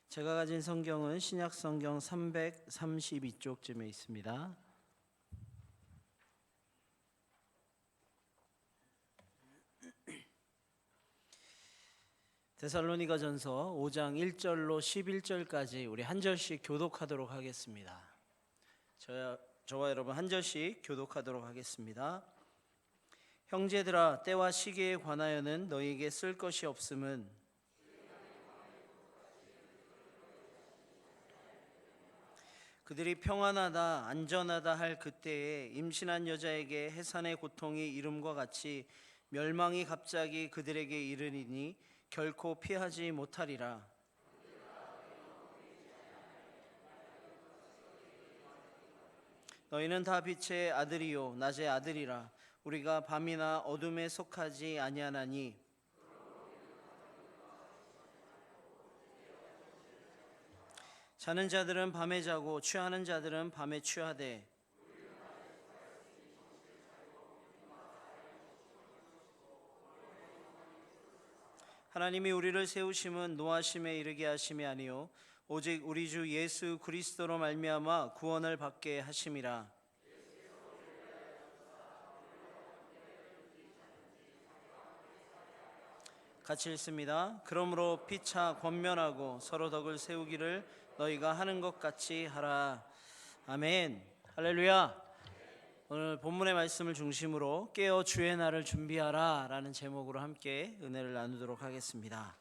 제가 가진 성경은 신약 성경 332쪽쯤에 있습니다. 데살로니가전서 5장 1절로 11절까지 우리 한 절씩 교독하도록 하겠습니다. 저와 여러분 한 절씩 교독하도록 하겠습니다. 형제들아, 때와 시기에 관하여는 너희에게 쓸 것이 없음은 그들이 평안하다 안전하다 할 그때에 임신한 여자에게 해산의 고통이 이름과 같이 멸망이 갑자기 그들에게 이르리니 결코 피하지 못하리라. 너희는 다 빛의 아들이요 낮의 아들이라. 우리가 밤이나 어둠에 속하지 아니하나니 자는 자들은 밤에 자고 취하는 자들은 밤에 취하되 하나님이 우리를 세우심은 노하심에 이르게 하심이 아니요 오직 우리 주 예수 그리스도로 말미암아 구원을 받게 하심이라. 같이 읽습니다. 그러므로 피차 권면하고 서로 덕을 세우기를 너희가 하는 것 같이 하라. 아멘. 할렐루야. 오늘 본문의 말씀을 중심으로 깨어 주의 날을 준비하라 라는 제목으로 함께 은혜를 나누도록 하겠습니다.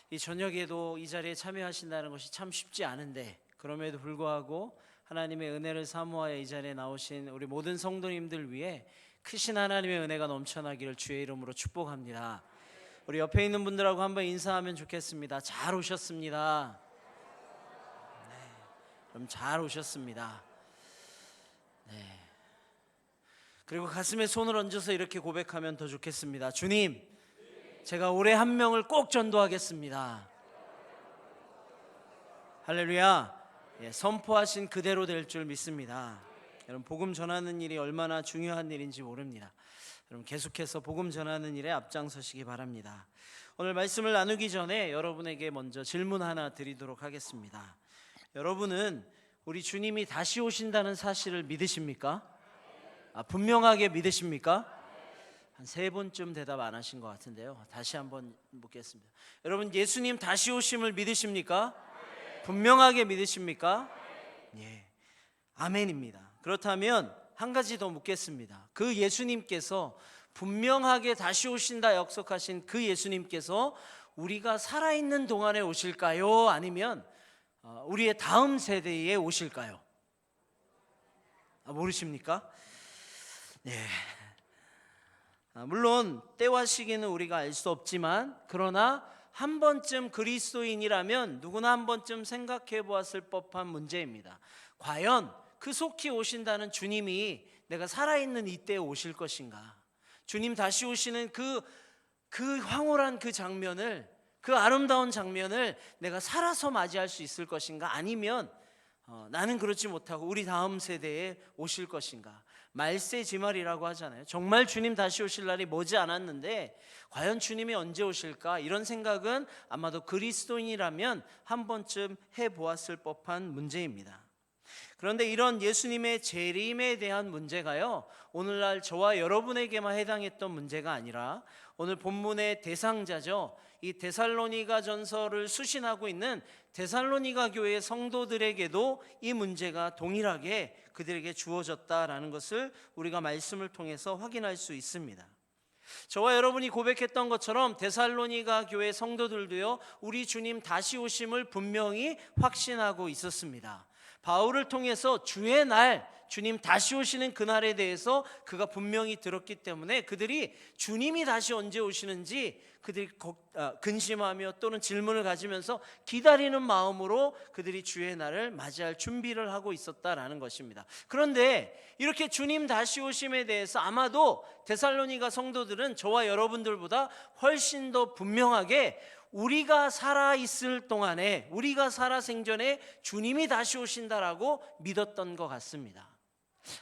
이 저녁에도 이 자리에 참여하신다는 것이 참 쉽지 않은데 그럼에도 불구하고 하나님의 은혜를 사모하여 이 자리에 나오신 우리 모든 성도님들 위해 크신 하나님의 은혜가 넘쳐나기를 주의 이름으로 축복합니다. 우리 옆에 있는 분들하고 한번 인사하면 좋겠습니다. 잘 오셨습니다. 네, 그럼 잘 오셨습니다. 네. 그리고 가슴에 손을 얹어서 이렇게 고백하면 더 좋겠습니다. 주님, 제가 올해 한 명을 꼭 전도하겠습니다. 할렐루야. 예, 선포하신 그대로 될 줄 믿습니다. 여러분, 복음 전하는 일이 얼마나 중요한 일인지 모릅니다. 여러분, 계속해서 복음 전하는 일에 앞장서시기 바랍니다. 오늘 말씀을 나누기 전에 여러분에게 먼저 질문 하나 드리도록 하겠습니다. 여러분은 우리 주님이 다시 오신다는 사실을 믿으십니까? 분명하게 믿으십니까? 한 3번쯤 대답 안 하신 것 같은데요. 다시 한번 묻겠습니다. 여러분, 예수님 다시 오심을 믿으십니까? 분명하게 믿으십니까? 예, 아멘입니다. 그렇다면 한 가지 더 묻겠습니다. 그 예수님께서 분명하게 다시 오신다 약속하신 그 예수님께서 우리가 살아있는 동안에 오실까요? 아니면 우리의 다음 세대에 오실까요? 모르십니까? 네. 물론 때와 시기는 우리가 알 수 없지만 그러나 한 번쯤 그리스도인이라면 누구나 한 번쯤 생각해 보았을 법한 문제입니다. 과연 그 속히 오신다는 주님이 내가 살아있는 이때에 오실 것인가? 주님 다시 오시는 그 황홀한 그 장면을, 그 아름다운 장면을 내가 살아서 맞이할 수 있을 것인가? 아니면 나는 그렇지 못하고 우리 다음 세대에 오실 것인가? 말세지말이라고 하잖아요. 정말 주님 다시 오실 날이 머지 않았는데 과연 주님이 언제 오실까? 이런 생각은 아마도 그리스도인이라면 한 번쯤 해보았을 법한 문제입니다. 그런데 이런 예수님의 재림에 대한 문제가요, 오늘날 저와 여러분에게만 해당했던 문제가 아니라 오늘 본문의 대상자죠, 이 데살로니가 전서를 수신하고 있는 데살로니가 교회 성도들에게도 이 문제가 동일하게 그들에게 주어졌다라는 것을 우리가 말씀을 통해서 확인할 수 있습니다. 저와 여러분이 고백했던 것처럼 데살로니가 교회 성도들도요, 우리 주님 다시 오심을 분명히 확신하고 있었습니다. 바울을 통해서 주의 날, 주님 다시 오시는 그날에 대해서 그가 분명히 들었기 때문에 그들이 주님이 다시 언제 오시는지 그들이 근심하며 또는 질문을 가지면서 기다리는 마음으로 그들이 주의 날을 맞이할 준비를 하고 있었다라는 것입니다. 그런데 이렇게 주님 다시 오심에 대해서 아마도 데살로니가 성도들은 저와 여러분들보다 훨씬 더 분명하게 우리가 살아있을 동안에, 우리가 살아생전에 주님이 다시 오신다라고 믿었던 것 같습니다.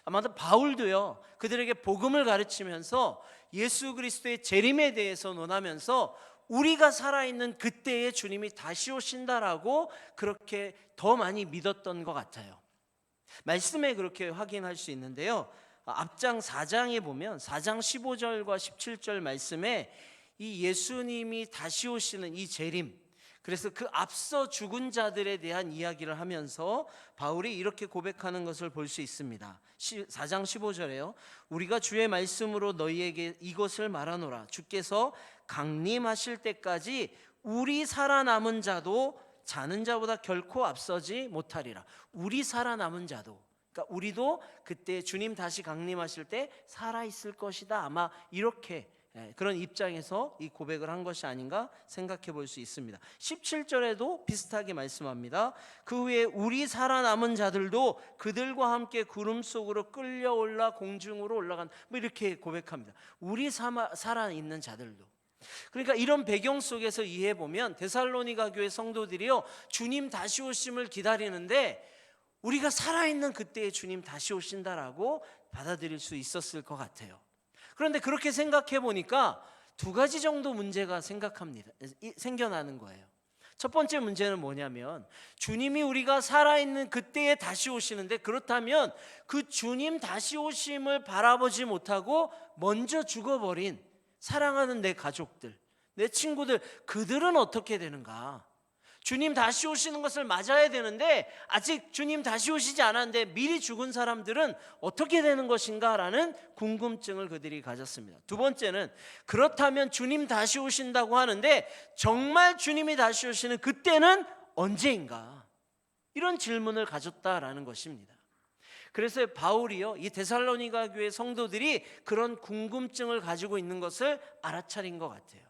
아마도 바울도요, 그들에게 복음을 가르치면서 예수 그리스도의 재림에 대해서 논하면서 우리가 살아있는 그때에 주님이 다시 오신다라고 그렇게 더 많이 믿었던 것 같아요. 말씀에 그렇게 확인할 수 있는데요. 앞장 4장에 보면 4장 15절과 17절 말씀에 이 예수님이 다시 오시는 이 재림, 그래서 그 앞서 죽은 자들에 대한 이야기를 하면서 바울이 이렇게 고백하는 것을 볼 수 있습니다. 4장 15절에요. 우리가 주의 말씀으로 너희에게 이것을 말하노라. 주께서 강림하실 때까지 우리 살아남은 자도 자는 자보다 결코 앞서지 못하리라. 우리 살아남은 자도, 그러니까 우리도 그때 주님 다시 강림하실 때 살아있을 것이다. 아마 이렇게 그런 입장에서 이 고백을 한 것이 아닌가 생각해 볼 수 있습니다. 17절에도 비슷하게 말씀합니다. 그 후에 우리 살아남은 자들도 그들과 함께 구름 속으로 끌려올라 공중으로 올라간, 뭐 이렇게 고백합니다. 우리 살아있는 자들도. 그러니까 이런 배경 속에서 이해해 보면 데살로니가 교회 성도들이요, 주님 다시 오심을 기다리는데 우리가 살아있는 그때에 주님 다시 오신다라고 받아들일 수 있었을 것 같아요. 그런데 그렇게 생각해 보니까 두 가지 정도 문제가 생겨나는 거예요. 첫 번째 문제는 뭐냐면, 주님이 우리가 살아있는 그때에 다시 오시는데, 그렇다면 그 주님 다시 오심을 바라보지 못하고 먼저 죽어버린 사랑하는 내 가족들, 내 친구들, 그들은 어떻게 되는가? 주님 다시 오시는 것을 맞아야 되는데 아직 주님 다시 오시지 않았는데 미리 죽은 사람들은 어떻게 되는 것인가 라는 궁금증을 그들이 가졌습니다. 두 번째는, 그렇다면 주님 다시 오신다고 하는데 정말 주님이 다시 오시는 그때는 언제인가? 이런 질문을 가졌다라는 것입니다. 그래서 바울이요, 이 데살로니가 교회 성도들이 그런 궁금증을 가지고 있는 것을 알아차린 것 같아요.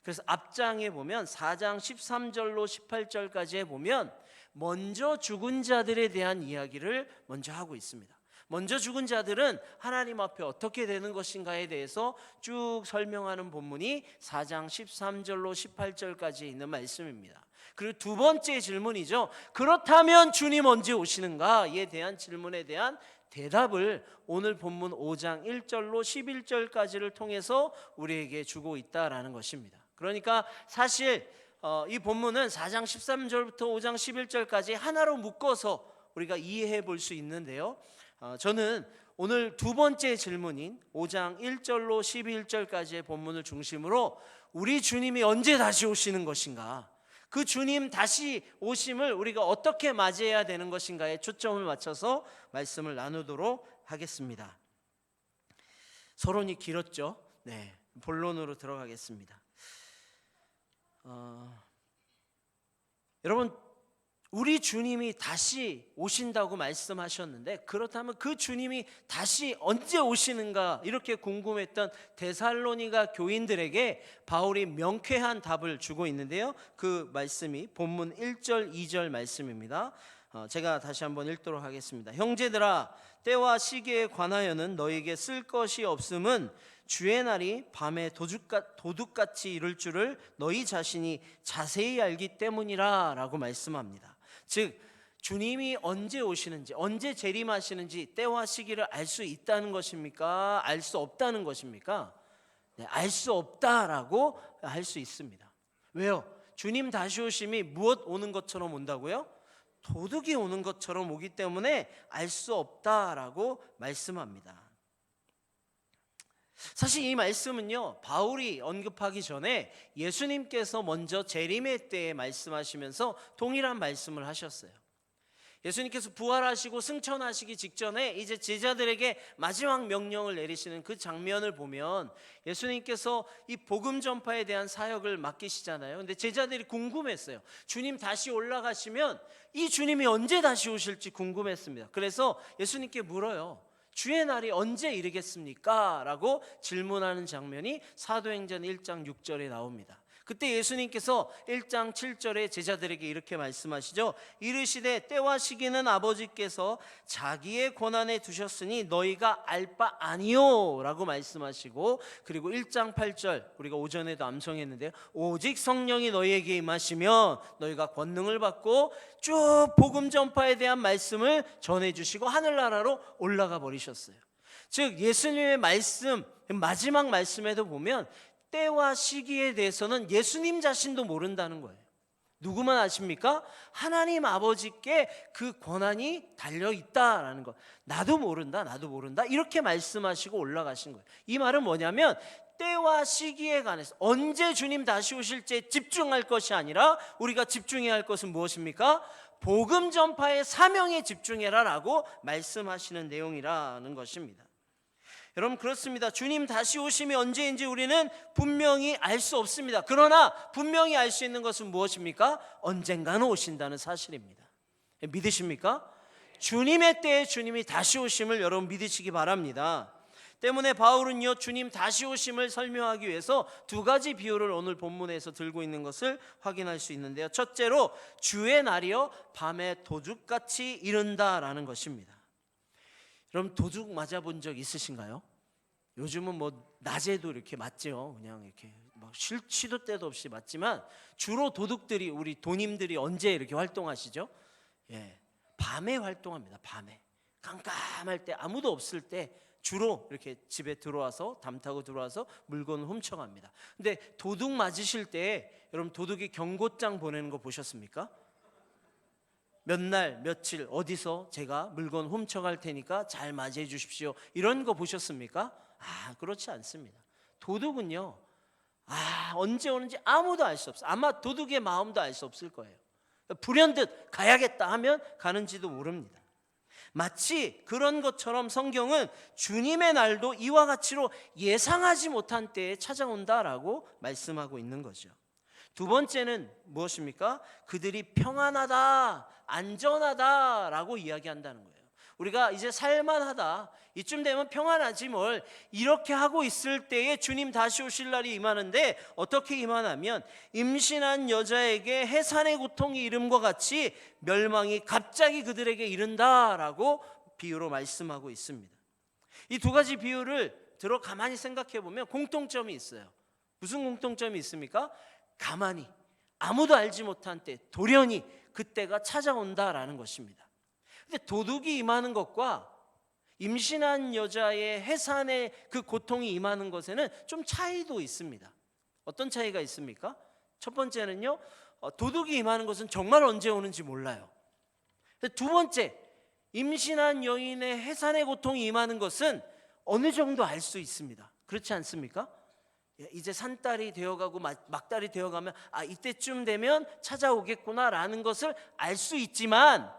그래서 앞장에 보면 4장 13절로 18절까지에 보면 먼저 죽은 자들에 대한 이야기를 먼저 하고 있습니다. 먼저 죽은 자들은 하나님 앞에 어떻게 되는 것인가에 대해서 쭉 설명하는 본문이 4장 13절로 18절까지 있는 말씀입니다. 그리고 두 번째 질문이죠. 그렇다면 주님 언제 오시는가에 대한 질문에 대한 대답을 오늘 본문 5장 1절로 11절까지를 통해서 우리에게 주고 있다라는 것입니다. 그러니까 사실 이 본문은 4장 13절부터 5장 11절까지 하나로 묶어서 우리가 이해해 볼 수 있는데요, 저는 오늘 두 번째 질문인 5장 1절로 11절까지의 본문을 중심으로 우리 주님이 언제 다시 오시는 것인가, 그 주님 다시 오심을 우리가 어떻게 맞이해야 되는 것인가에 초점을 맞춰서 말씀을 나누도록 하겠습니다. 서론이 길었죠? 네, 본론으로 들어가겠습니다. 여러분, 우리 주님이 다시 오신다고 말씀하셨는데, 그렇다면 그 주님이 다시 언제 오시는가 이렇게 궁금했던 데살로니가 교인들에게 바울이 명쾌한 답을 주고 있는데요, 그 말씀이 본문 1절 2절 말씀입니다. 제가 다시 한번 읽도록 하겠습니다. 형제들아, 때와 시기에 관하여는 너에게 쓸 것이 없음은 주의 날이 밤에 도둑같이 이룰 줄을 너희 자신이 자세히 알기 때문이라 라고 말씀합니다. 즉, 주님이 언제 오시는지, 언제 재림하시는지 때와 시기를 알 수 있다는 것입니까? 알 수 없다는 것입니까? 네, 알 수 없다라고 할 수 있습니다. 왜요? 주님 다시 오심이 무엇 오는 것처럼 온다고요? 도둑이 오는 것처럼 오기 때문에 알 수 없다라고 말씀합니다. 사실 이 말씀은요, 바울이 언급하기 전에 예수님께서 먼저 재림의 때에 말씀하시면서 동일한 말씀을 하셨어요. 예수님께서 부활하시고 승천하시기 직전에 이제 제자들에게 마지막 명령을 내리시는 그 장면을 보면 예수님께서 이 복음 전파에 대한 사역을 맡기시잖아요. 근데 제자들이 궁금했어요. 주님 다시 올라가시면 이 주님이 언제 다시 오실지 궁금했습니다. 그래서 예수님께 물어요. 주의 날이 언제 이르겠습니까? 라고 질문하는 장면이 사도행전 1장 6절에 나옵니다. 그때 예수님께서 1장 7절에 제자들에게 이렇게 말씀하시죠. 이르시되 때와 시기는 아버지께서 자기의 권한에 두셨으니 너희가 알 바 아니요 라고 말씀하시고, 그리고 1장 8절 우리가 오전에도 암송했는데요, 오직 성령이 너희에게 임하시면 너희가 권능을 받고 쭉 복음 전파에 대한 말씀을 전해주시고 하늘나라로 올라가 버리셨어요. 즉 예수님의 말씀, 마지막 말씀에도 보면 때와 시기에 대해서는 예수님 자신도 모른다는 거예요. 누구만 아십니까? 하나님 아버지께 그 권한이 달려있다라는 것. 나도 모른다 이렇게 말씀하시고 올라가신 거예요. 이 말은 뭐냐면 때와 시기에 관해서 언제 주님 다시 오실지에 집중할 것이 아니라 우리가 집중해야 할 것은 무엇입니까? 복음 전파의 사명에 집중해라 라고 말씀하시는 내용이라는 것입니다. 여러분, 그렇습니다. 주님 다시 오심이 언제인지 우리는 분명히 알 수 없습니다. 그러나 분명히 알 수 있는 것은 무엇입니까? 언젠가는 오신다는 사실입니다. 믿으십니까? 주님의 때에 주님이 다시 오심을 여러분 믿으시기 바랍니다. 때문에 바울은요, 주님 다시 오심을 설명하기 위해서 두 가지 비유를 오늘 본문에서 들고 있는 것을 확인할 수 있는데요. 첫째로 주의 날이여 밤에 도둑같이 이른다라는 것입니다. 여러분, 도둑 맞아본 적 있으신가요? 요즘은 뭐 낮에도 이렇게 맞죠. 그냥 이렇게 막 시도 때도 없이 맞지만 주로 도둑들이, 우리 도님들이 언제 이렇게 활동하시죠? 밤에 활동합니다. 밤에 깜깜할 때, 아무도 없을 때 주로 이렇게 집에 들어와서, 담 타고 들어와서 물건을 훔쳐갑니다. 근데 도둑 맞으실 때 여러분, 도둑이 경고장 보내는 거 보셨습니까? 몇 날 며칠 어디서 제가 물건 훔쳐갈 테니까 잘 맞이해 주십시오, 이런 거 보셨습니까? 그렇지 않습니다. 도둑은요, 언제 오는지 아무도 알 수 없어요. 아마 도둑의 마음도 알 수 없을 거예요. 불현듯 가야겠다 하면 가는지도 모릅니다. 마치 그런 것처럼 성경은 주님의 날도 이와 같이로 예상하지 못한 때에 찾아온다라고 말씀하고 있는 거죠. 두 번째는 무엇입니까? 그들이 평안하다, 안전하다라고 이야기한다는 거예요. 우리가 이제 살만하다, 이쯤 되면 평안하지 뭘, 이렇게 하고 있을 때에 주님 다시 오실 날이 임하는데, 어떻게 임하냐면 임신한 여자에게 해산의 고통이 이름과 같이 멸망이 갑자기 그들에게 이른다라고 비유로 말씀하고 있습니다. 이 두 가지 비유를 들어 가만히 생각해 보면 공통점이 있어요. 무슨 공통점이 있습니까? 가만히 아무도 알지 못한 때, 돌연히 그때가 찾아온다라는 것입니다. 근데 도둑이 임하는 것과 임신한 여자의 해산의 그 고통이 임하는 것에는 좀 차이도 있습니다. 어떤 차이가 있습니까? 첫 번째는요, 도둑이 임하는 것은 정말 언제 오는지 몰라요. 두 번째, 임신한 여인의 해산의 고통이 임하는 것은 어느 정도 알 수 있습니다. 그렇지 않습니까? 이제 산딸이 되어가고 막달이 되어가면 이때쯤 되면 찾아오겠구나라는 것을 알 수 있지만,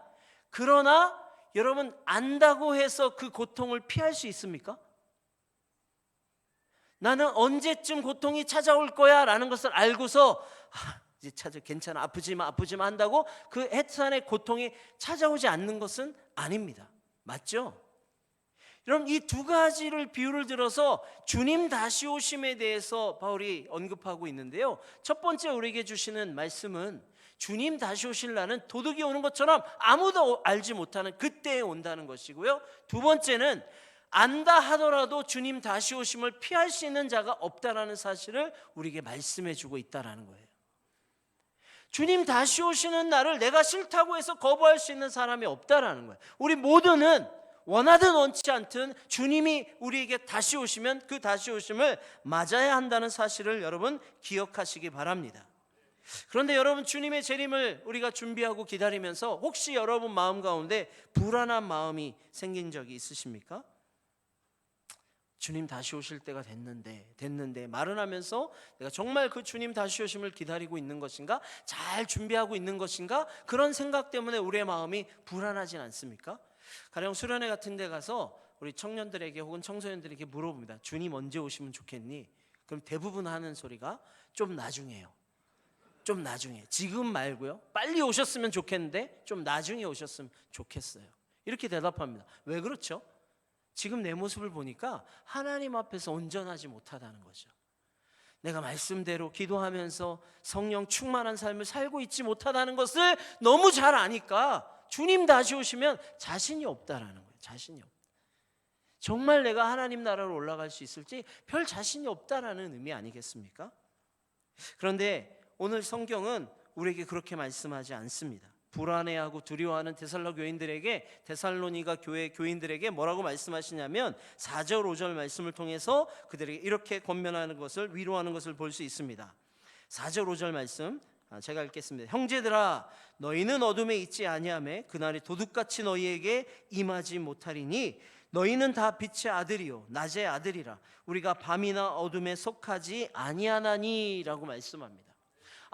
그러나 여러분, 안다고 해서 그 고통을 피할 수 있습니까? 나는 언제쯤 고통이 찾아올 거야 라는 것을 알고서 이제 괜찮아, 아프지 마 한다고 그 해산의 고통이 찾아오지 않는 것은 아닙니다. 맞죠? 여러분, 이 두 가지를 비유를 들어서 주님 다시 오심에 대해서 바울이 언급하고 있는데요. 첫 번째 우리에게 주시는 말씀은 주님 다시 오실 날은 도둑이 오는 것처럼 아무도 알지 못하는 그때에 온다는 것이고요. 두 번째는 안다 하더라도 주님 다시 오심을 피할 수 있는 자가 없다라는 사실을 우리에게 말씀해 주고 있다라는 거예요. 주님 다시 오시는 날을 내가 싫다고 해서 거부할 수 있는 사람이 없다라는 거예요. 우리 모두는 원하든 원치 않든 주님이 우리에게 다시 오시면 그 다시 오심을 맞아야 한다는 사실을 여러분 기억하시기 바랍니다. 그런데 여러분, 주님의 재림을 우리가 준비하고 기다리면서 혹시 여러분 마음 가운데 불안한 마음이 생긴 적이 있으십니까? 주님 다시 오실 때가 됐는데 말은 하면서 내가 정말 그 주님 다시 오심을 기다리고 있는 것인가? 잘 준비하고 있는 것인가? 그런 생각 때문에 우리의 마음이 불안하진 않습니까? 가령 수련회 같은 데 가서 우리 청년들에게 혹은 청소년들에게 물어봅니다. 주님 언제 오시면 좋겠니? 그럼 대부분 하는 소리가 좀 나중에요. 좀 나중에, 지금 말고요. 빨리 오셨으면 좋겠는데 좀 나중에 오셨으면 좋겠어요. 이렇게 대답합니다. 왜 그렇죠? 지금 내 모습을 보니까 하나님 앞에서 온전하지 못하다는 거죠. 내가 말씀대로 기도하면서 성령 충만한 삶을 살고 있지 못하다는 것을 너무 잘 아니까 주님 다시 오시면 자신이 없다라는 거예요. 자신이 없다. 정말 내가 하나님 나라로 올라갈 수 있을지 별 자신이 없다라는 의미 아니겠습니까? 그런데 오늘 성경은 우리에게 그렇게 말씀하지 않습니다. 불안해하고 두려워하는 데살로니가 교회 교인들에게 뭐라고 말씀하시냐면 4절 5절 말씀을 통해서 그들에게 이렇게 권면하는 것을, 위로하는 것을 볼 수 있습니다. 4절 5절 말씀 제가 읽겠습니다. 형제들아, 너희는 어둠에 있지 아니하매 그날이 도둑같이 너희에게 임하지 못하리니 너희는 다 빛의 아들이요 낮의 아들이라. 우리가 밤이나 어둠에 속하지 아니하나니 라고 말씀합니다.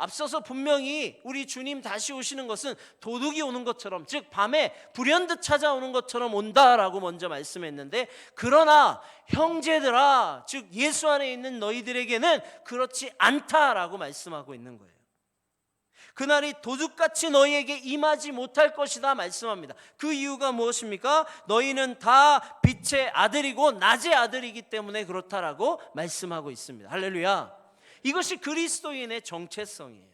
앞서서 분명히 우리 주님 다시 오시는 것은 도둑이 오는 것처럼, 즉 밤에 불현듯 찾아오는 것처럼 온다라고 먼저 말씀했는데, 그러나 형제들아, 즉 예수 안에 있는 너희들에게는 그렇지 않다라고 말씀하고 있는 거예요. 그날이 도둑같이 너희에게 임하지 못할 것이다 말씀합니다. 그 이유가 무엇입니까? 너희는 다 빛의 아들이고 낮의 아들이기 때문에 그렇다라고 말씀하고 있습니다. 할렐루야. 이것이 그리스도인의 정체성이에요.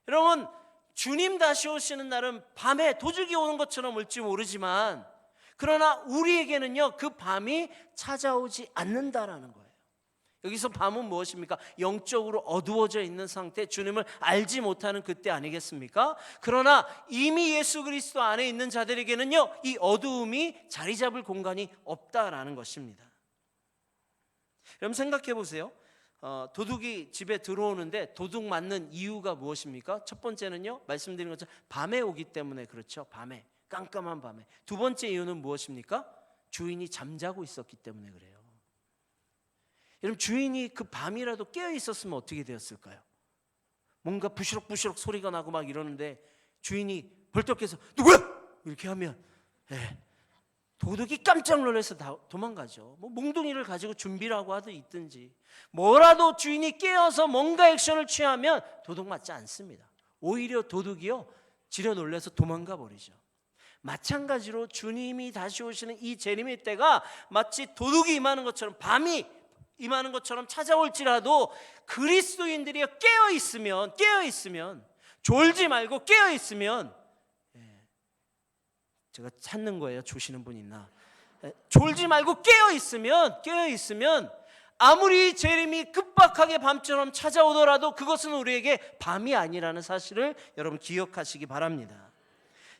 여러분, 주님 다시 오시는 날은 밤에 도둑이 오는 것처럼 올지 모르지만, 그러나 우리에게는요 그 밤이 찾아오지 않는다라는 거예요. 여기서 밤은 무엇입니까? 영적으로 어두워져 있는 상태, 주님을 알지 못하는 그때 아니겠습니까? 그러나 이미 예수 그리스도 안에 있는 자들에게는요 이 어두움이 자리 잡을 공간이 없다라는 것입니다. 여러분 생각해 보세요. 도둑이 집에 들어오는데 도둑 맞는 이유가 무엇입니까? 첫 번째는요, 말씀드린 것처럼 밤에 오기 때문에 그렇죠. 밤에, 깜깜한 밤에. 두 번째 이유는 무엇입니까? 주인이 잠자고 있었기 때문에 그래요. 여러분, 주인이 그 밤이라도 깨어 있었으면 어떻게 되었을까요? 뭔가 부시럭부시럭 소리가 나고 막 이러는데 주인이 벌떡해서 누구야? 이렇게 하면 도둑이 깜짝 놀라서 도망가죠. 뭐 몽둥이를 가지고 준비라고 하든 있든지 뭐라도 주인이 깨어서 뭔가 액션을 취하면 도둑 맞지 않습니다. 오히려 도둑이요 지려 놀라서 도망가 버리죠. 마찬가지로 주님이 다시 오시는 이 재림의 때가 마치 도둑이 임하는 것처럼, 밤이 임하는 것처럼 찾아올지라도 그리스도인들이 깨어 있으면 졸지 말고 깨어 있으면, 제가 찾는 거예요. 조시는 분 있나? 졸지 말고 깨어 있으면 아무리 재림이 급박하게 밤처럼 찾아오더라도 그것은 우리에게 밤이 아니라는 사실을 여러분 기억하시기 바랍니다.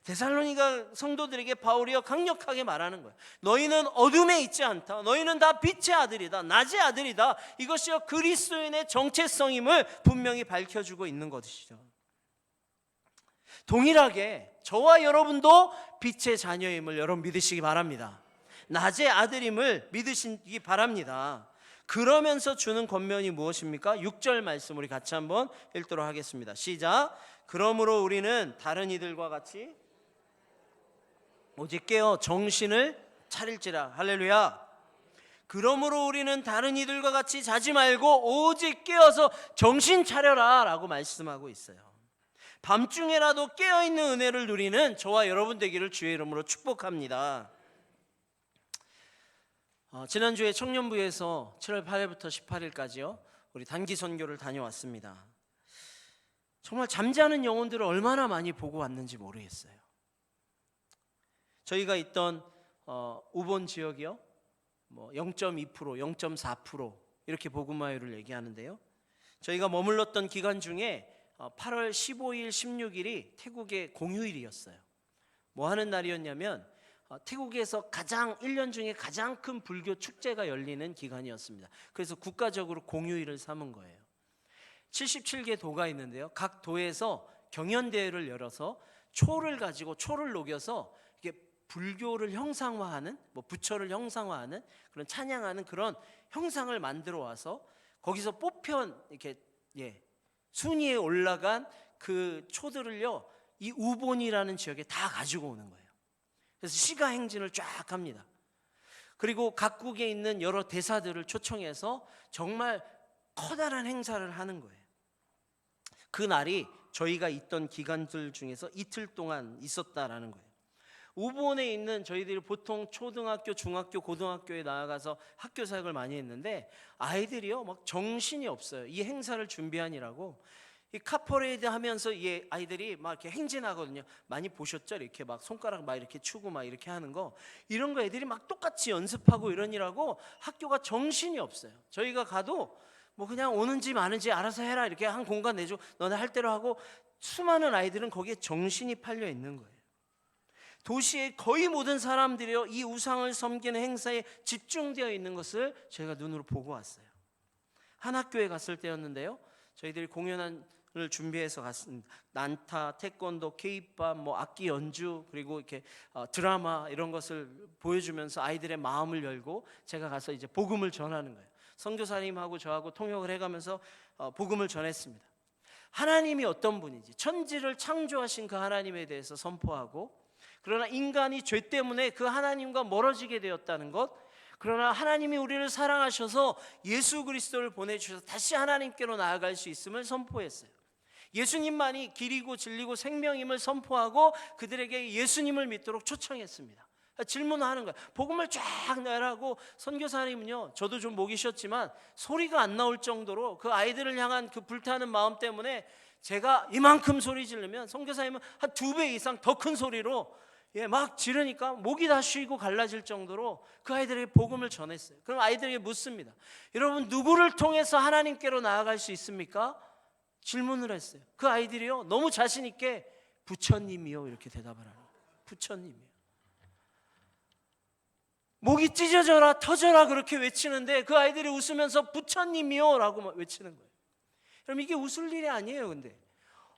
데살로니가 성도들에게 바울이요 강력하게 말하는 거예요. 너희는 어둠에 있지 않다. 너희는 다 빛의 아들이다. 낮의 아들이다. 이것이요 그리스도인의 정체성임을 분명히 밝혀주고 있는 것이죠. 동일하게 저와 여러분도 빛의 자녀임을 여러분 믿으시기 바랍니다. 낮의 아들임을 믿으시기 바랍니다. 그러면서 주는 권면이 무엇입니까? 6절 말씀 우리 같이 한번 읽도록 하겠습니다. 시작. 그러므로 우리는 다른 이들과 같이 오직 깨어 정신을 차릴지라. 할렐루야. 그러므로 우리는 다른 이들과 같이 자지 말고 오직 깨어서 정신 차려라 라고 말씀하고 있어요. 밤중에라도 깨어있는 은혜를 누리는 저와 여러분 되기를 주의 이름으로 축복합니다. 지난주에 청년부에서 7월 8일부터 18일까지요 우리 단기 선교를 다녀왔습니다. 정말 잠자는 영혼들을 얼마나 많이 보고 왔는지 모르겠어요. 저희가 있던 우본 지역이요 0.2%, 0.4% 이렇게 복음화율을 얘기하는데요. 저희가 머물렀던 기간 중에 8월 15일, 16일이 태국의 공휴일이었어요. 뭐 하는 날이었냐면 태국에서 1년 중에 가장 큰 불교 축제가 열리는 기간이었습니다. 그래서 국가적으로 공휴일을 삼은 거예요. 77개 도가 있는데요. 각 도에서 경연대회를 열어서 초를 녹여서 이게 불교를 형상화하는, 부처를 형상화하는 그런 찬양하는 그런 형상을 만들어 와서 거기서 뽑혀 이렇게 순위에 올라간 그 초들을요 이 우본이라는 지역에 다 가지고 오는 거예요. 그래서 시가 행진을 쫙 합니다. 그리고 각국에 있는 여러 대사들을 초청해서 정말 커다란 행사를 하는 거예요. 그 날이 저희가 있던 기간들 중에서 이틀 동안 있었다라는 거예요. 우본에 있는 저희들이 보통 초등학교, 중학교, 고등학교에 나아가서 학교 사역을 많이 했는데 아이들이요 막 정신이 없어요. 이 행사를 준비하느라고. 이 카퍼레이드 하면서 이 아이들이 막 이렇게 행진하거든요. 많이 보셨죠? 이렇게 막 손가락 막 이렇게 추고 막 이렇게 하는 거. 이런 거 애들이 막 똑같이 연습하고 이러느라고 학교가 정신이 없어요. 저희가 가도 뭐 그냥 오는지 마는지 알아서 해라 이렇게 한 공간 내주고 너네 할 대로 하고 수많은 아이들은 거기에 정신이 팔려 있는 거예요. 도시의 거의 모든 사람들이요, 이 우상을 섬기는 행사에 집중되어 있는 것을 제가 눈으로 보고 왔어요. 한 학교에 갔을 때였는데요, 저희들이 공연을 준비해서 갔습니다. 난타, 태권도, 케이팝, 악기 연주, 그리고 이렇게 드라마 이런 것을 보여주면서 아이들의 마음을 열고 제가 가서 이제 복음을 전하는 거예요. 선교사님하고 저하고 통역을 해가면서 복음을 전했습니다. 하나님이 어떤 분인지, 천지를 창조하신 그 하나님에 대해서 선포하고, 그러나 인간이 죄 때문에 그 하나님과 멀어지게 되었다는 것, 그러나 하나님이 우리를 사랑하셔서 예수 그리스도를 보내주셔서 다시 하나님께로 나아갈 수 있음을 선포했어요. 예수님만이 길이고 진리고 생명임을 선포하고 그들에게 예수님을 믿도록 초청했습니다. 질문하는 거예요. 복음을 쫙 내라고. 선교사님은요, 저도 좀 목이 쉬었지만 소리가 안 나올 정도로 그 아이들을 향한 그 불타는 마음 때문에 제가 이만큼 소리 지르면 선교사님은 한 2배 이상 더 큰 소리로 막 지르니까 목이 다 쉬고 갈라질 정도로 그 아이들에게 복음을 전했어요. 그럼 아이들에게 묻습니다. 여러분, 누구를 통해서 하나님께로 나아갈 수 있습니까? 질문을 했어요. 그 아이들이요, 너무 자신 있게 부처님이요 이렇게 대답을 하는 거예요. 부처님이요. 목이 찢어져라 터져라 그렇게 외치는데 그 아이들이 웃으면서 부처님이요 라고 외치는 거예요. 그럼 이게 웃을 일이 아니에요. 근데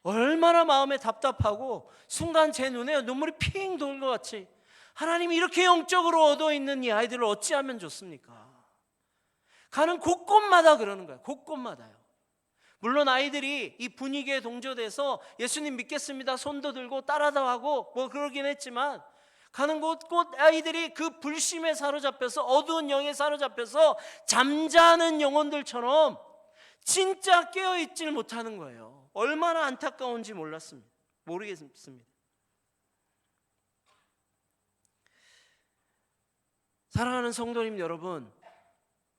얼마나 마음에 답답하고 순간 제 눈에 눈물이 핑 돌 것 같이, 하나님이 이렇게 영적으로 얻어 있는 이 아이들을 어찌하면 좋습니까? 가는 곳곳마다 그러는 거예요. 곳곳마다요. 물론 아이들이 이 분위기에 동조돼서 예수님 믿겠습니다 손도 들고 따라다 하고 그러긴 했지만, 가는 곳곳 아이들이 그 불심에 사로잡혀서, 어두운 영에 사로잡혀서 잠자는 영혼들처럼 진짜 깨어있질 못하는 거예요. 얼마나 안타까운지 모르겠습니다. 사랑하는 성도님 여러분,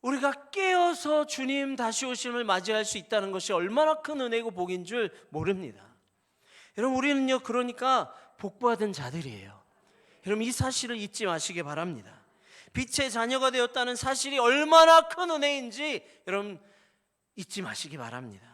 우리가 깨어서 주님 다시 오심을 맞이할 수 있다는 것이 얼마나 큰 은혜고 복인 줄 모릅니다. 여러분, 우리는요, 그러니까 복받은 자들이에요. 여러분, 이 사실을 잊지 마시기 바랍니다. 빛의 자녀가 되었다는 사실이 얼마나 큰 은혜인지 여러분 잊지 마시기 바랍니다.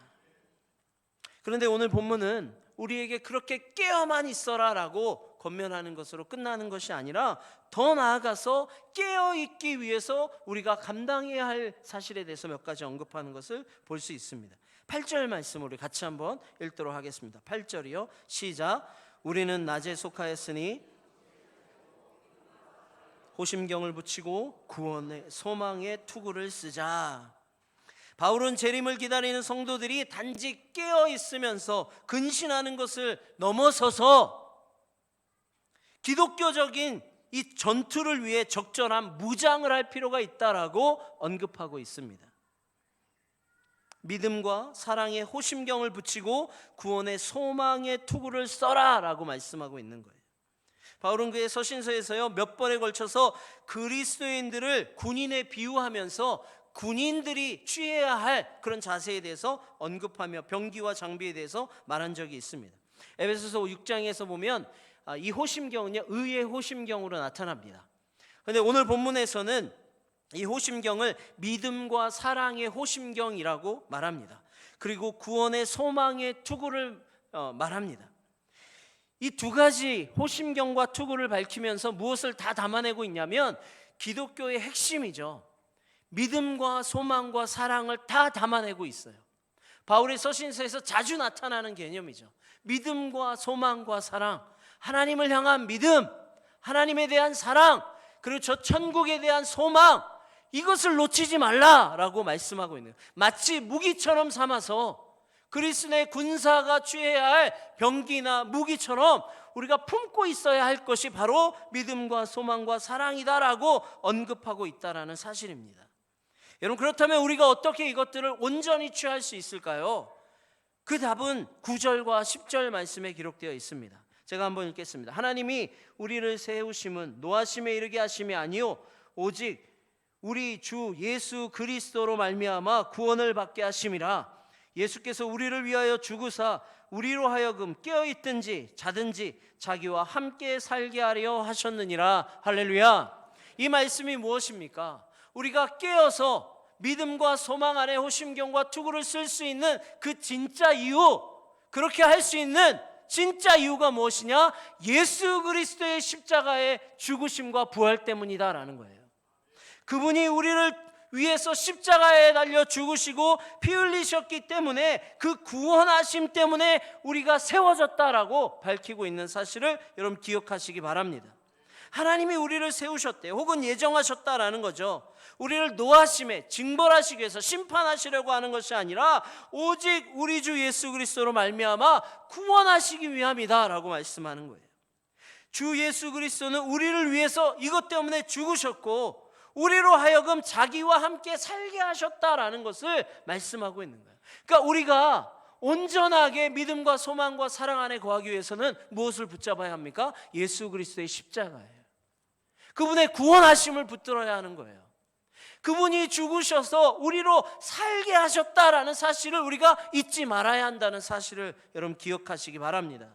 그런데 오늘 본문은 우리에게 그렇게 깨어만 있어라 라고 권면하는 것으로 끝나는 것이 아니라 더 나아가서 깨어있기 위해서 우리가 감당해야 할 사실에 대해서 몇 가지 언급하는 것을 볼 수 있습니다. 8절 말씀을 우리 같이 한번 읽도록 하겠습니다. 8절이요, 시작. 우리는 낮에 속하였으니 호심경을 붙이고 구원의 소망의 투구를 쓰자. 바울은 재림을 기다리는 성도들이 단지 깨어 있으면서 근신하는 것을 넘어서서 기독교적인 이 전투를 위해 적절한 무장을 할 필요가 있다라고 언급하고 있습니다. 믿음과 사랑의 호심경을 붙이고 구원의 소망의 투구를 써라 라고 말씀하고 있는 거예요. 바울은 그의 서신서에서요, 몇 번에 걸쳐서 그리스도인들을 군인에 비유하면서 군인들이 취해야 할 그런 자세에 대해서 언급하며 병기와 장비에 대해서 말한 적이 있습니다. 에베소서 6장에서 보면 이 호심경은요, 의의 호심경으로 나타납니다. 그런데 오늘 본문에서는 이 호심경을 믿음과 사랑의 호심경이라고 말합니다. 그리고 구원의 소망의 투구를 말합니다. 이 두 가지 호심경과 투구를 밝히면서 무엇을 다 담아내고 있냐면 기독교의 핵심이죠. 믿음과 소망과 사랑을 다 담아내고 있어요. 바울의 서신서에서 자주 나타나는 개념이죠. 믿음과 소망과 사랑, 하나님을 향한 믿음, 하나님에 대한 사랑, 그리고 저 천국에 대한 소망, 이것을 놓치지 말라라고 말씀하고 있는 거예요. 마치 무기처럼 삼아서 그리스도의 군사가 취해야 할 병기나 무기처럼 우리가 품고 있어야 할 것이 바로 믿음과 소망과 사랑이다라고 언급하고 있다라는 사실입니다. 여러분, 그렇다면 우리가 어떻게 이것들을 온전히 취할 수 있을까요? 그 답은 9절과 10절 말씀에 기록되어 있습니다. 제가 한번 읽겠습니다. 하나님이 우리를 세우심은 노하심에 이르게 하심이 아니요 오직 우리 주 예수 그리스도로 말미암아 구원을 받게 하심이라. 예수께서 우리를 위하여 죽으사 우리로 하여금 깨어있든지 자든지 자기와 함께 살게 하려 하셨느니라. 할렐루야. 이 말씀이 무엇입니까? 우리가 깨어서 믿음과 소망 안에 호심경과 투구를 쓸 수 있는 그 진짜 이유, 그렇게 할 수 있는 진짜 이유가 무엇이냐? 예수 그리스도의 십자가의 죽으심과 부활 때문이다라는 거예요. 그분이 우리를 위해서 십자가에 달려 죽으시고 피 흘리셨기 때문에 그 구원하심 때문에 우리가 세워졌다라고 밝히고 있는 사실을 여러분 기억하시기 바랍니다. 하나님이 우리를 세우셨대요. 혹은 예정하셨다라는 거죠. 우리를 노하심에 징벌하시기 위해서 심판하시려고 하는 것이 아니라 오직 우리 주 예수 그리스도로 말미암아 구원하시기 위함이다라고 말씀하는 거예요. 주 예수 그리스도는 우리를 위해서 이것 때문에 죽으셨고 우리로 하여금 자기와 함께 살게 하셨다라는 것을 말씀하고 있는 거예요. 그러니까 우리가 온전하게 믿음과 소망과 사랑 안에 거하기 위해서는 무엇을 붙잡아야 합니까? 예수 그리스도의 십자가예요. 그분의 구원하심을 붙들어야 하는 거예요. 그분이 죽으셔서 우리로 살게 하셨다라는 사실을 우리가 잊지 말아야 한다는 사실을 여러분 기억하시기 바랍니다.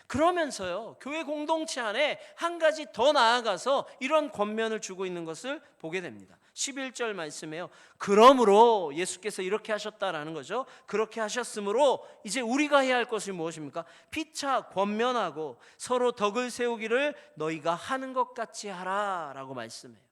그러면서요, 교회 공동체 안에 한 가지 더 나아가서 이런 권면을 주고 있는 것을 보게 됩니다. 11절 말씀에요. 그러므로 예수께서 이렇게 하셨다라는 거죠. 그렇게 하셨으므로 이제 우리가 해야 할 것이 무엇입니까? 피차 권면하고 서로 덕을 세우기를 너희가 하는 것 같이 하라라고 말씀해요.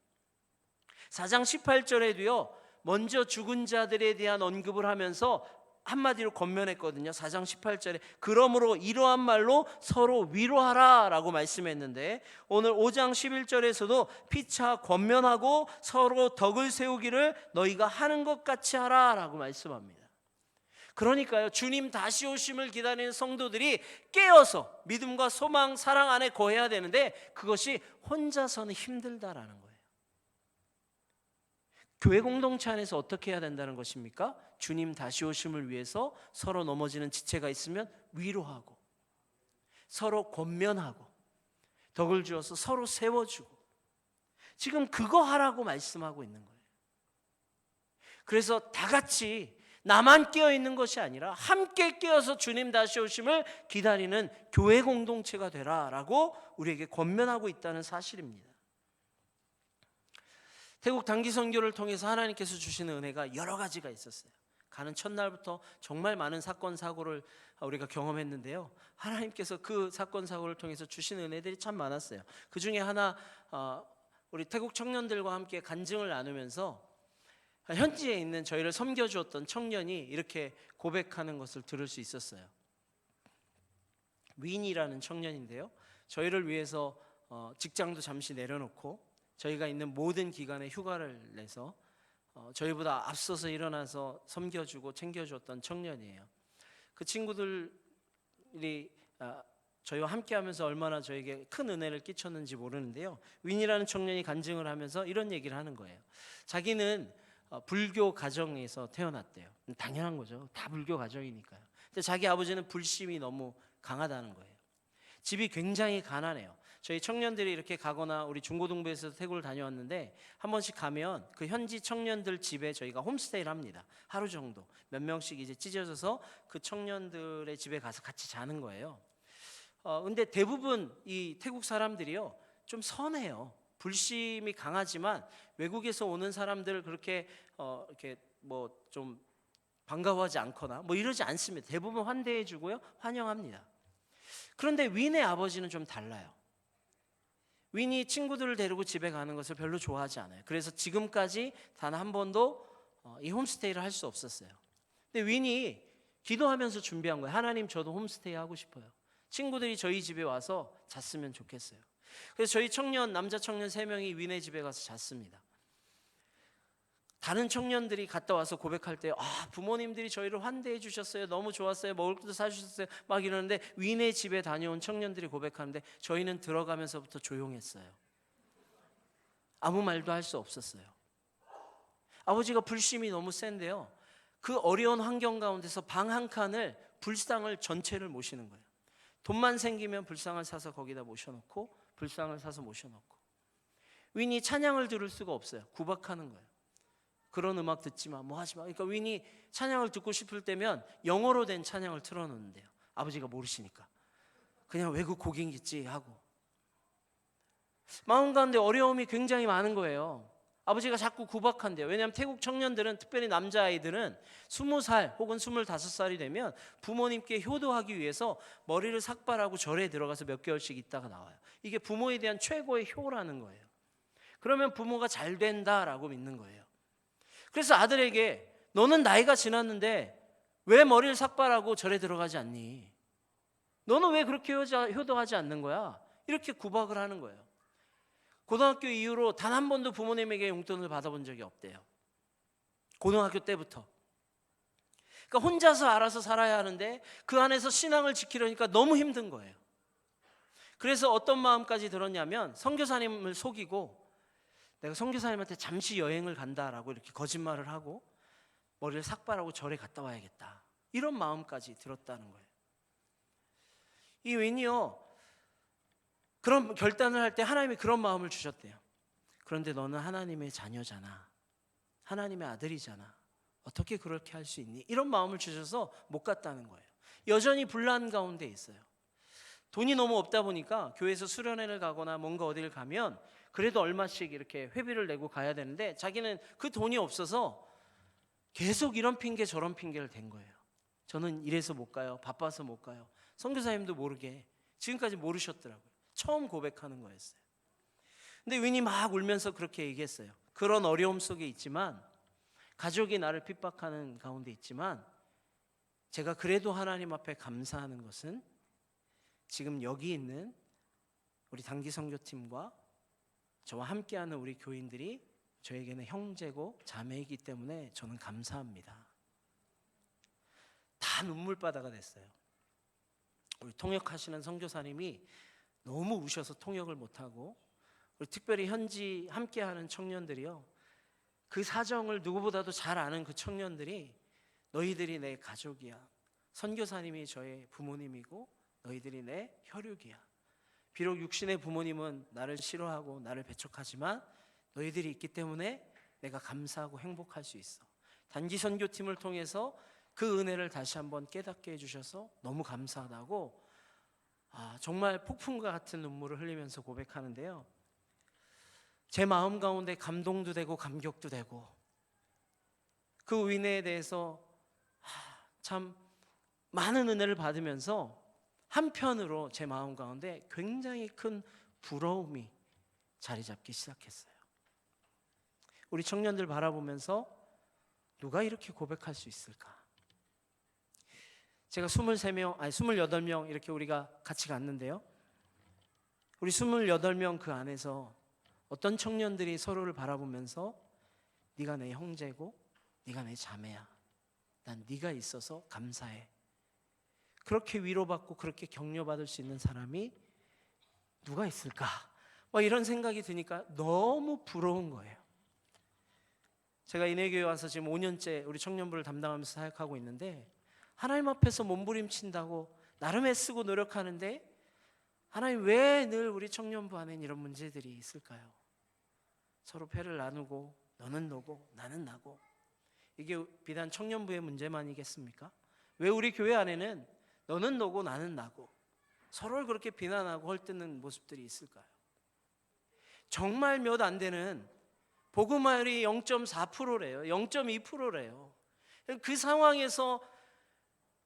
4장 18절에도요. 먼저 죽은 자들에 대한 언급을 하면서 한마디로 권면했거든요. 4장 18절에 그러므로 이러한 말로 서로 위로하라 라고 말씀했는데 오늘 5장 11절에서도 피차 권면하고 서로 덕을 세우기를 너희가 하는 것 같이 하라 라고 말씀합니다. 그러니까요, 주님 다시 오심을 기다리는 성도들이 깨어서 믿음과 소망, 사랑 안에 거해야 되는데 그것이 혼자서는 힘들다라는 거예요. 교회 공동체 안에서 어떻게 해야 된다는 것입니까? 주님 다시 오심을 위해서 서로 넘어지는 지체가 있으면 위로하고 서로 권면하고 덕을 주어서 서로 세워주고 지금 그거 하라고 말씀하고 있는 거예요. 그래서 다 같이 나만 깨어 있는 것이 아니라 함께 깨어서 주님 다시 오심을 기다리는 교회 공동체가 되라라고 우리에게 권면하고 있다는 사실입니다. 태국 단기 선교를 통해서 하나님께서 주시는 은혜가 여러 가지가 있었어요. 가는 첫날부터 정말 많은 사건 사고를 우리가 경험했는데요. 하나님께서 그 사건 사고를 통해서 주시는 은혜들이 참 많았어요. 그 중에 하나 우리 태국 청년들과 함께 간증을 나누면서 현지에 있는 저희를 섬겨주었던 청년이 이렇게 고백하는 것을 들을 수 있었어요. 윈이라는 청년인데요. 저희를 위해서 직장도 잠시 내려놓고 저희가 있는 모든 기간에 휴가를 내서 저희보다 앞서서 일어나서 섬겨주고 챙겨주었던 청년이에요. 그 친구들이 저희와 함께하면서 얼마나 저에게 큰 은혜를 끼쳤는지 모르는데요. 윈이라는 청년이 간증을 하면서 이런 얘기를 하는 거예요. 자기는 불교 가정에서 태어났대요. 당연한 거죠. 다 불교 가정이니까요. 근데 자기 아버지는 불심이 너무 강하다는 거예요. 집이 굉장히 가난해요. 저희 청년들이 이렇게 가거나 우리 중고등부에서 태국을 다녀왔는데 한 번씩 가면 그 현지 청년들 집에 저희가 홈스테이를 합니다. 하루 정도 몇 명씩 이제 찢어져서 그 청년들의 집에 가서 같이 자는 거예요. 근데 대부분 이 태국 사람들이요 좀 선해요. 불심이 강하지만 외국에서 오는 사람들 그렇게 이렇게 뭐 좀 반가워하지 않거나 뭐 이러지 않습니다. 대부분 환대해주고요 환영합니다. 그런데 윈의 아버지는 좀 달라요. 윈이 친구들을 데리고 집에 가는 것을 별로 좋아하지 않아요. 그래서 지금까지 단 한 번도 이 홈스테이를 할 수 없었어요. 근데 윈이 기도하면서 준비한 거예요. 하나님, 저도 홈스테이 하고 싶어요. 친구들이 저희 집에 와서 잤으면 좋겠어요. 그래서 저희 남자 청년 3명이 윈의 집에 가서 잤습니다. 다른 청년들이 갔다 와서 고백할 때 부모님들이 저희를 환대해 주셨어요. 너무 좋았어요. 먹을 것도 사주셨어요. 막 이러는데 윈의 집에 다녀온 청년들이 고백하는데 저희는 들어가면서부터 조용했어요. 아무 말도 할 수 없었어요. 아버지가 불심이 너무 센데요. 그 어려운 환경 가운데서 방 한 칸을 불상을 전체를 모시는 거예요. 돈만 생기면 불상을 사서 거기다 모셔놓고 불상을 사서 모셔놓고 윈이 찬양을 들을 수가 없어요. 구박하는 거예요. 그런 음악 듣지 마, 뭐 하지 마. 그러니까 윈이 찬양을 듣고 싶을 때면 영어로 된 찬양을 틀어놓는데요. 아버지가 모르시니까 그냥 외국 곡이겠지 하고 마음 가운데 어려움이 굉장히 많은 거예요. 아버지가 자꾸 구박한대요. 왜냐하면 태국 청년들은, 특별히 남자아이들은 20살 혹은 25살이 되면 부모님께 효도하기 위해서 머리를 삭발하고 절에 들어가서 몇 개월씩 있다가 나와요. 이게 부모에 대한 최고의 효라는 거예요. 그러면 부모가 잘 된다라고 믿는 거예요. 그래서 아들에게 너는 나이가 지났는데 왜 머리를 삭발하고 절에 들어가지 않니? 너는 왜 그렇게 효도하지 않는 거야? 이렇게 구박을 하는 거예요. 고등학교 이후로 단 한 번도 부모님에게 용돈을 받아본 적이 없대요. 고등학교 때부터. 그러니까 혼자서 알아서 살아야 하는데 그 안에서 신앙을 지키려니까 너무 힘든 거예요. 그래서 어떤 마음까지 들었냐면 선교사님을 속이고 내가 선교사님한테 잠시 여행을 간다라고 이렇게 거짓말을 하고 머리를 삭발하고 절에 갔다 와야겠다, 이런 마음까지 들었다는 거예요. 이 윈이요, 그런 결단을 할 때 하나님이 그런 마음을 주셨대요. 그런데 너는 하나님의 자녀잖아, 하나님의 아들이잖아, 어떻게 그렇게 할 수 있니? 이런 마음을 주셔서 못 갔다는 거예요. 여전히 분란 가운데 있어요. 돈이 너무 없다 보니까 교회에서 수련회를 가거나 뭔가 어디를 가면 그래도 얼마씩 이렇게 회비를 내고 가야 되는데 자기는 그 돈이 없어서 계속 이런 핑계 저런 핑계를 댄 거예요. 저는 이래서 못 가요, 바빠서 못 가요. 선교사님도 모르게 지금까지 모르셨더라고요. 처음 고백하는 거였어요. 근데 윈이 막 울면서 그렇게 얘기했어요. 그런 어려움 속에 있지만, 가족이 나를 핍박하는 가운데 있지만, 제가 그래도 하나님 앞에 감사하는 것은 지금 여기 있는 우리 단기 선교팀과 저와 함께하는 우리 교인들이 저에게는 형제고 자매이기 때문에 저는 감사합니다. 다 눈물바다가 됐어요. 우리 통역하시는 선교사님이 너무 우셔서 통역을 못하고, 우리 특별히 현지 함께하는 청년들이요, 그 사정을 누구보다도 잘 아는 그 청년들이 너희들이 내 가족이야, 선교사님이 저의 부모님이고 너희들이 내 혈육이야, 비록 육신의 부모님은 나를 싫어하고 나를 배척하지만 너희들이 있기 때문에 내가 감사하고 행복할 수 있어. 단기 선교팀을 통해서 그 은혜를 다시 한번 깨닫게 해주셔서 너무 감사하다고 정말 폭풍과 같은 눈물을 흘리면서 고백하는데요, 제 마음 가운데 감동도 되고 감격도 되고 그 은혜에 대해서 참 많은 은혜를 받으면서 한편으로 제 마음 가운데 굉장히 큰 부러움이 자리 잡기 시작했어요. 우리 청년들 바라보면서 누가 이렇게 고백할 수 있을까? 제가 28명 이렇게 우리가 같이 갔는데요, 우리 28명 그 안에서 어떤 청년들이 서로를 바라보면서 네가 내 형제고 네가 내 자매야, 난 네가 있어서 감사해, 그렇게 위로받고 그렇게 격려받을 수 있는 사람이 누가 있을까? 이런 생각이 드니까 너무 부러운 거예요. 제가 인해교회 와서 지금 5년째 우리 청년부를 담당하면서 사역하고 있는데, 하나님 앞에서 몸부림친다고 나름 애쓰고 노력하는데 하나님 왜 늘 우리 청년부 안에 이런 문제들이 있을까요? 서로 패를 나누고 너는 너고 나는 나고, 이게 비단 청년부의 문제만이겠습니까? 왜 우리 교회 안에는 너는 너고 나는 나고 서로를 그렇게 비난하고 헐뜯는 모습들이 있을까요? 정말 몇 안 되는 복음화율이 0.4%래요. 0.2%래요. 그 상황에서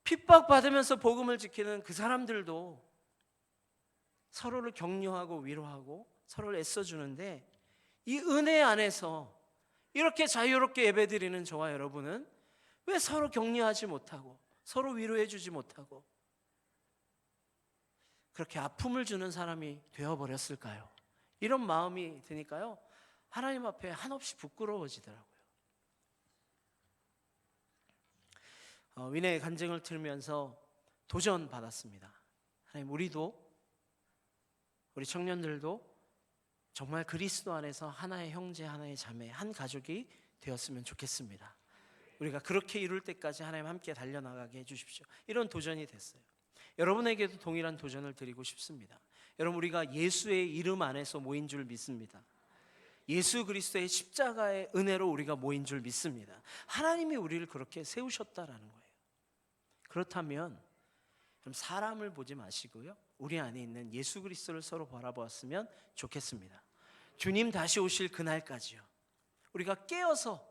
핍박받으면서 복음을 지키는 그 사람들도 서로를 격려하고 위로하고 서로를 애써주는데, 이 은혜 안에서 이렇게 자유롭게 예배드리는 저와 여러분은 왜 서로 격려하지 못하고 서로 위로해 주지 못하고 그렇게 아픔을 주는 사람이 되어버렸을까요? 이런 마음이 드니까요, 하나님 앞에 한없이 부끄러워지더라고요. 윈의 간증을 들으면서 도전 받았습니다. 하나님, 우리도, 우리 청년들도 정말 그리스도 안에서 하나의 형제, 하나의 자매, 한 가족이 되었으면 좋겠습니다. 우리가 그렇게 이룰 때까지 하나님 함께 달려나가게 해주십시오. 이런 도전이 됐어요. 여러분에게도 동일한 도전을 드리고 싶습니다. 여러분, 우리가 예수의 이름 안에서 모인 줄 믿습니다. 예수 그리스도의 십자가의 은혜로 우리가 모인 줄 믿습니다. 하나님이 우리를 그렇게 세우셨다라는 거예요. 그렇다면 그럼 사람을 보지 마시고요, 우리 안에 있는 예수 그리스도를 서로 바라보았으면 좋겠습니다. 주님 다시 오실 그날까지요, 우리가 깨어서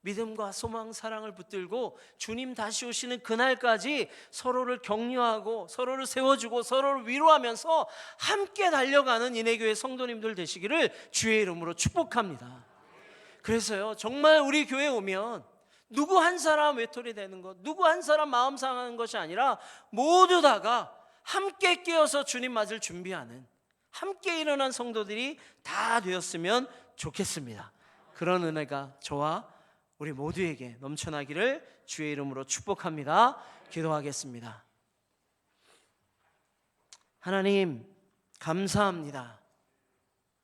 믿음과 소망, 사랑을 붙들고 주님 다시 오시는 그날까지 서로를 격려하고 서로를 세워주고 서로를 위로하면서 함께 달려가는 인해교회 성도님들 되시기를 주의 이름으로 축복합니다. 그래서요, 정말 우리 교회 오면 누구 한 사람 외톨이 되는 것, 누구 한 사람 마음 상하는 것이 아니라 모두 다가 함께 깨어서 주님 맞을 준비하는, 함께 일어난 성도들이 다 되었으면 좋겠습니다. 그런 은혜가 저와 우리 모두에게 넘쳐나기를 주의 이름으로 축복합니다. 기도하겠습니다. 하나님 감사합니다.